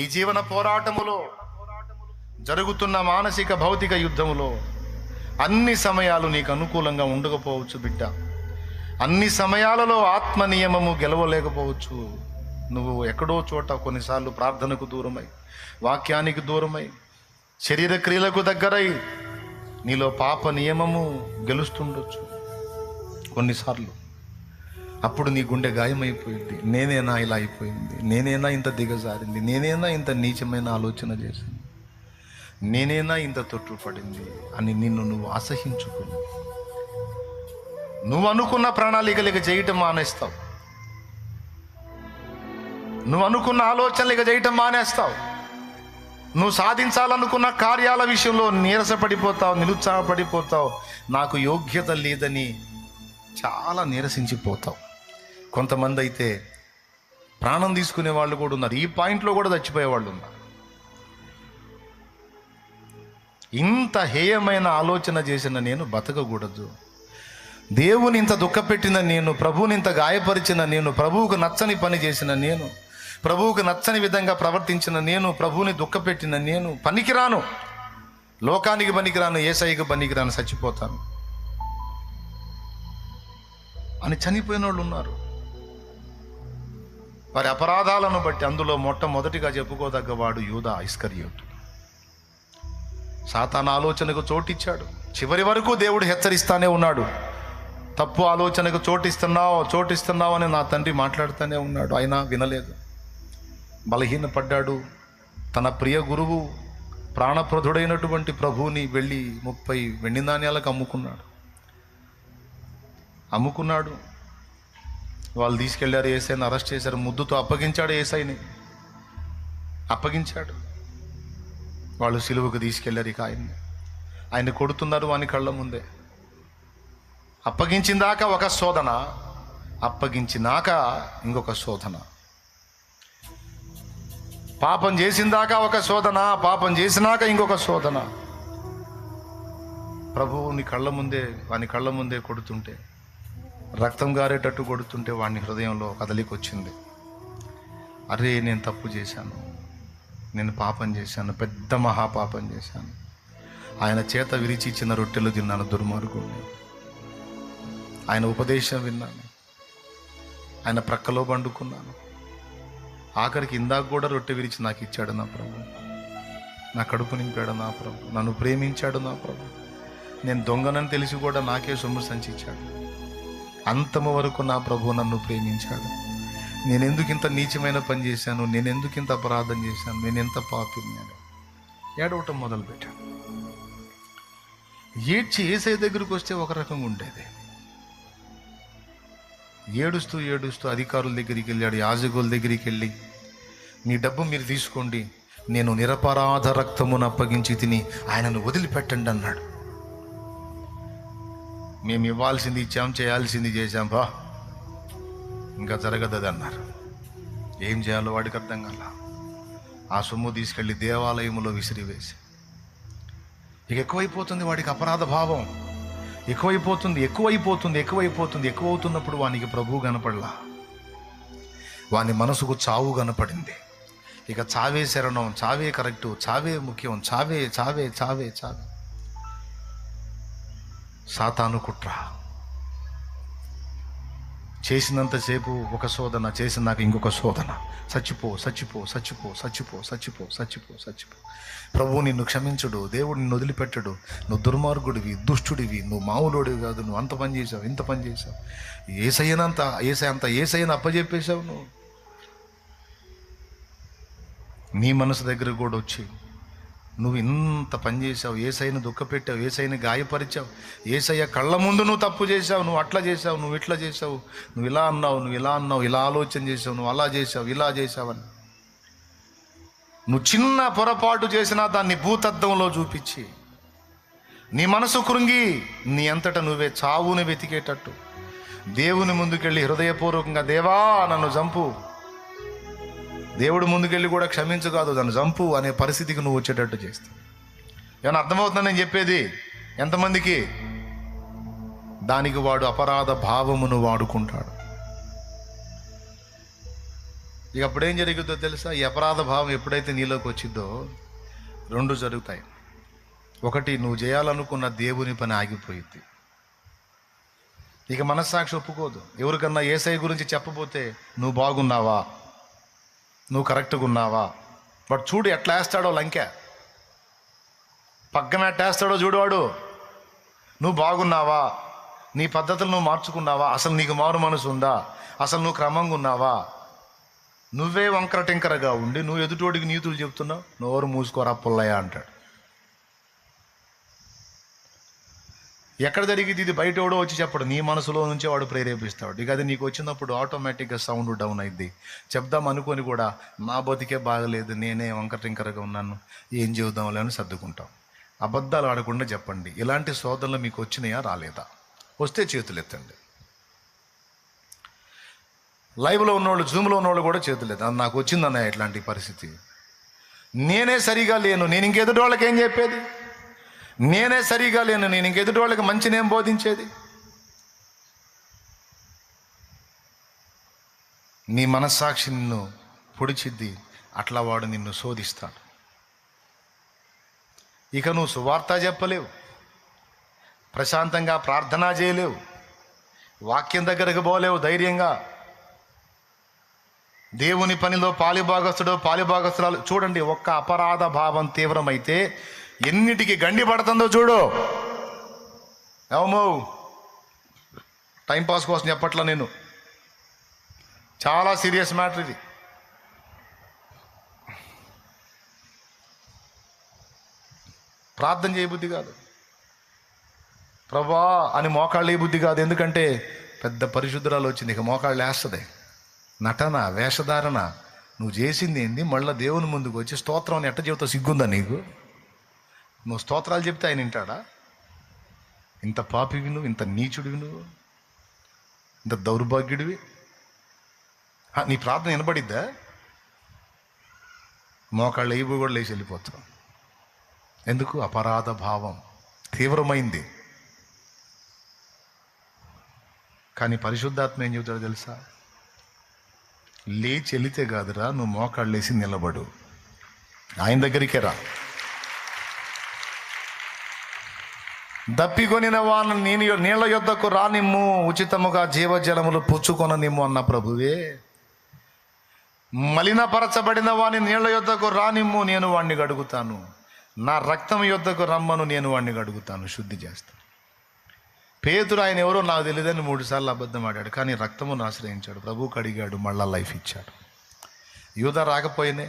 ఈ జీవన పోరాటములో, జరుగుతున్న మానసిక భౌతిక యుద్ధములో అన్ని సమయాలు నీకు అనుకూలంగా ఉండకపోవచ్చు బిడ్డ. అన్ని సమయాలలో ఆత్మ నియమము గెలవలేకపోవచ్చు. నువ్వు ఎక్కడో చోట కొన్నిసార్లు ప్రార్థనకు దూరమై, వాక్యానికి దూరమై, శరీర క్రియలకు దగ్గరై నీలో పాప నియమము గెలుస్తుండొచ్చు కొన్నిసార్లు. అప్పుడు నీ గుండె గాయమైపోయింది. నేనేనా ఇలా అయిపోయింది, నేనేనా ఇంత దిగజారింది, నేనేనా ఇంత నీచమైన ఆలోచన చేసింది, నేనేనా ఇంత తొట్టుపడింది అని నిన్ను నువ్వు అసహించుకుని నువ్వు అనుకున్న ప్రణాళికలు చేయటం మానేస్తావు. నువ్వు అనుకున్న ఆలోచనలు చేయటం మానేస్తావు. నువ్వు సాధించాలనుకున్న కార్యాల విషయంలో నీరసపడిపోతావు, నిరుత్సాహపడిపోతావు. నాకు యోగ్యత లేదని చాలా నీరసించిపోతావు. కొంతమంది అయితే ప్రాణం తీసుకునే వాళ్ళు కూడా ఉన్నారు. ఈ పాయింట్లో కూడా చచ్చిపోయే వాళ్ళు ఉన్నారు. ఇంత హేయమైన ఆలోచన చేసిన నేను బతకకూడదు, దేవుని ఇంత దుఃఖపెట్టిన నేను, ప్రభువుని ఇంత గాయపరిచిన నేను, ప్రభువుకు నచ్చని పని చేసిన నేను, ప్రభువుకు నచ్చని విధంగా ప్రవర్తించిన నేను, ప్రభువుని దుఃఖపెట్టిన నేను పనికిరాను, లోకానికి పనికిరాను, యేసయ్యకు పనికిరాను, చచ్చిపోతాను అని చనిపోయిన వాళ్ళు ఉన్నారు. వారి అపరాధాలను బట్టి అందులో మొట్టమొదటిగా చెప్పుకోదగ్గవాడు యూదా ఇస్కరియోతు. సాతాను ఆలోచనకు చోటిచ్చాడు. చివరి వరకు దేవుడు హెచ్చరిస్తానే ఉన్నాడు. తప్పు ఆలోచనకు చోటిస్తున్నావు అని నా తండ్రి మాట్లాడుతూనే ఉన్నాడు. అయినా వినలేదు. బలహీనపడ్డాడు. తన ప్రియ గురువు ప్రాణప్రదుడైనటువంటి ప్రభువుని వెళ్ళి 30 వెండి నాణ్యాలకు అమ్ముకున్నాడు. వాళ్ళు తీసుకెళ్లారు, యేసయ్యని అరెస్ట్ చేశారు, ముద్దుతో అప్పగించాడు, యేసయ్యని అప్పగించాడు. వాళ్ళు సిలువకు తీసుకెళ్లారు. ఇక ఆయన్ని కొడుతున్నారు వాని కళ్ళ ముందే. అప్పగించిందాక ఒక శోధన, అప్పగించినాక ఇంకొక శోధన. పాపం చేసిందాక ఒక శోధన, పాపం చేసినాక ఇంకొక శోధన. ప్రభువుని వాని కళ్ళ ముందే కొడుతుంటే, రక్తం గారేటట్టు కొడుతుంటే వాడిని హృదయంలో కదలిక వచ్చింది. అరే, నేను తప్పు చేశాను, నేను పాపం చేశాను, పెద్ద మహాపాపం చేశాను. ఆయన చేత విరిచి ఇచ్చిన రొట్టెలు తిన్నాను, దుర్మార్గుడిని. ఆయన ఉపదేశం విన్నాను, ఆయన ప్రక్కలో పండుకున్నాను. ఆఖరికి ఇందాక కూడా రొట్టె విరిచి నాకు ఇచ్చాడు నా ప్రభు. నా కడుపు నింపాడు నా ప్రభు. నన్ను ప్రేమించాడు నా ప్రభు. నేను దొంగనని తెలిసి కూడా నాకే సొమ్ము సంచిచ్చాడు. అంతము వరకు నా ప్రభు నన్ను ప్రేమించాడు. నేనెందుకు ఇంత నీచమైన పని చేశాను, నేనెందుకు ఇంత అపరాధం చేశాను, నేనెంత పాపిని అని ఏడవటం మొదలుపెట్టాను. ఏడ్చి యేసయ్య దగ్గరికి వస్తే ఒక రకంగా ఉండేది. ఏడుస్తూ అధికారుల దగ్గరికి వెళ్ళాడు, యాజకుల దగ్గరికి వెళ్ళి, మీ డబ్బు మీరు తీసుకోండి, నేను నిరపరాధ రక్తమును అప్పగించి తిని ఆయనను వదిలిపెట్టండి అన్నాడు. మేము ఇవ్వాల్సింది ఇచ్చాం, చేయాల్సింది చేశాం, బా ఇంకా జరగదు అన్నారు. ఏం చేయాలో వాడికి అర్థం కాల. ఆ సొమ్ము తీసుకెళ్ళి దేవాలయంలో విసిరివేసి, ఇక ఎక్కువైపోతుంది వాడికి అపరాధ భావం. ఎక్కువవుతున్నప్పుడు వానికి ప్రభువు కనపడలా. వాని మనసుకు చావు కనపడింది. ఇక చావే శరణం, చావే కరెక్టు, చావే ముఖ్యం, చావే. సాతాను కుట్ర. చేసినంతసేపు ఒక శోధన, చేసినాక ఇంకొక శోధన. చచ్చిపో. ప్రభువు నిన్ను క్షమించడు, దేవుడు నిన్ను వదిలిపెట్టడు, నువ్వు దుర్మార్గుడివి, దుష్టుడివి, నువ్వు మామూలుడివి కాదు, నువ్వు అంత పని చేసావు, ఇంత పని చేసావు, ఏసయ్యను అప్పచెప్పేశావు. నువ్వు నీ మనసు దగ్గర కూడా వచ్చి నువ్వు ఇంత పని చేసావు, ఏసయ్యను దుఃఖపెట్టావు, ఏసయ్యని గాయపరిచావు, ఏసయ్య కళ్ళ ముందు నువ్వు తప్పు చేసావు, నువ్వు అట్లా చేసావు, నువ్వు ఇట్లా చేసావు, నువ్వు ఇలా అన్నావు, ఇలా ఆలోచన చేసావు, నువ్వు అలా చేసావు, ఇలా చేసావని నువ్వు చిన్న పొరపాటు చేసినా దాన్ని భూతద్దంలో చూపించి నీ మనసు కృంగి నీ అంతటా నువ్వే చావుని వెతికేటట్టు దేవుని ముందుకెళ్ళి హృదయపూర్వకంగా, దేవా నన్ను చంపు, దేవుడు ముందుకెళ్ళి కూడా క్షమించు కాదు, నన్ను చంపు అనే పరిస్థితికి నువ్వు వచ్చేటట్టు చేస్తావు. ఏమన్నా అర్థమవుతుందని నేను చెప్పేది? ఎంతమందికి? దానికి వాడు అపరాధ భావమును వాడుకుంటాడు. ఇక అప్పుడేం జరుగుతుందో తెలుసా? ఈ అపరాధ భావం ఎప్పుడైతే నీలోకి వచ్చిందో రెండు జరుగుతాయి. ఒకటి, నువ్వు చేయాలనుకున్న దేవుని పని ఆగిపోయింది. ఇక మనస్సాక్షి ఒప్పుకోదు. ఎవరికన్నా యేసయ్య గురించి చెప్పబోతే, నువ్వు బాగున్నావా, నువ్వు కరెక్ట్గా ఉన్నావా, బట్ చూడు ఎట్లా వేస్తాడో లంకె, పగ్గం ఎట్టేస్తాడో చూడువాడు. నువ్వు బాగున్నావా, నీ పద్ధతులు నువ్వు మార్చుకున్నావా, అసలు నీకు మారు మనసు ఉందా, అసలు నువ్వు క్రమంగా ఉన్నావా, నువ్వే వంకర టింకరగా ఉండి నువ్వు ఎదుటోడికి నీతులు చెప్తున్నావు, నోరు మూసుకోరా పుల్లయ్య అంటాడు. ఎక్కడ జరిగింది ఇది? బయట ఎవడో వచ్చి చెప్పడు, నీ మనసులో నుంచే వాడు ప్రేరేపిస్తాడు. ఇక అది నీకు వచ్చినప్పుడు ఆటోమేటిక్గా సౌండ్ డౌన్ అయింది. చెప్దాం అనుకొని కూడా నా బతికే బాగలేదు, నేనే వంకర టింకరగా ఉన్నాను, ఏం చెబుదాంలే అని సర్దుకుంటాం. అబద్ధాలు ఆడకుండా చెప్పండి. ఇలాంటి శోధనలు మీకు వచ్చినాయా, రాలేదా? వస్తే చేతులు ఎత్తండి. లైవ్లో ఉన్నోళ్ళు, జూమ్లో ఉన్నోళ్ళు కూడా చేతులు ఎత్తండి. నాకు వచ్చిందన్నయ్య ఇట్లాంటి పరిస్థితి, నేనే సరిగా లేను, నేను ఇంకెదుటి వాళ్ళకి ఏం చెప్పేది, నేనే సరిగా లేను, నేను ఇంకెదుటి వాళ్ళకి మంచి నేను బోధించేది. నీ మనస్సాక్షి నిన్ను పొడిచిద్ది, అట్లా వాడు నిన్ను శోధిస్తాడు. ఇక నువ్వు సువార్త చెప్పలేవు, ప్రశాంతంగా ప్రార్థన చేయలేవు, వాక్యం దగ్గరకు పోలేవు ధైర్యంగా. దేవుని పనిలో పాలిభాగస్తురాలు చూడండి. ఒక్క అపరాధ భావం తీవ్రమైతే ఎన్నిటికి గండి పడుతుందో చూడు. ఏమో టైంపాస్ కోసం చెప్పట్లా నేను, చాలా సీరియస్ మ్యాటర్ ఇది. ప్రార్థన చేయబుద్ధి కాదు, ప్రభా అని మోకాళ్ళు ఏ బుద్ధి కాదు. ఎందుకంటే పెద్ద పరిశుద్ధురాలు వచ్చింది, ఇక మోకాళ్ళు వేస్తుంది. నటన, వేషధారణ, నువ్వు చేసింది ఏంది? మళ్ళీ దేవుని ముందుకు వచ్చి స్తోత్రం అని ఎట్ట చెబుతావు? సిగ్గుందా నీకు? నువ్వు స్తోత్రాలు చెప్తే ఆయన వింటాడా? ఇంత పాపివి నువ్వు, ఇంత నీచుడివి నువ్వు, ఇంత దౌర్భాగ్యుడివి. నీ ప్రార్థన వినబడిద్దా? మోకాళ్ళు వేయి కూడా లేచి వెళ్ళిపోతావు. ఎందుకు? అపరాధ భావం తీవ్రమైంది. కానీ పరిశుద్ధాత్మ ఏం చెబుతాడో తెలుసా? లేచి వెళితే కాదురా, నువ్వు మోకాళ్ళు లేచి నిలబడు, ఆయన దగ్గరికే రా. దప్పికొనిన వాని నీళ్ళ యొద్దకు రానిమ్ము, ఉచితముగా జీవజలములు పుచ్చుకొననిమ్ము అన్న ప్రభువే. మలినపరచబడిన వాని నీళ్ళ యొద్దకు రానిమ్ము, నేను వాణ్ణి గడుగుతాను. నా రక్తం యొద్దకు రమ్మను, నేను వాణ్ణి గడుగుతాను, శుద్ధి చేస్తాను. పేతురు ఆయన ఎవరో నాకు తెలియదని 3 సార్లు అబద్ధం ఆడాడు, కానీ రక్తమును ఆశ్రయించాడు, ప్రభువుకు అడిగాడు, మళ్ళా లైఫ్ ఇచ్చాడు. యూదా రాకపోయినే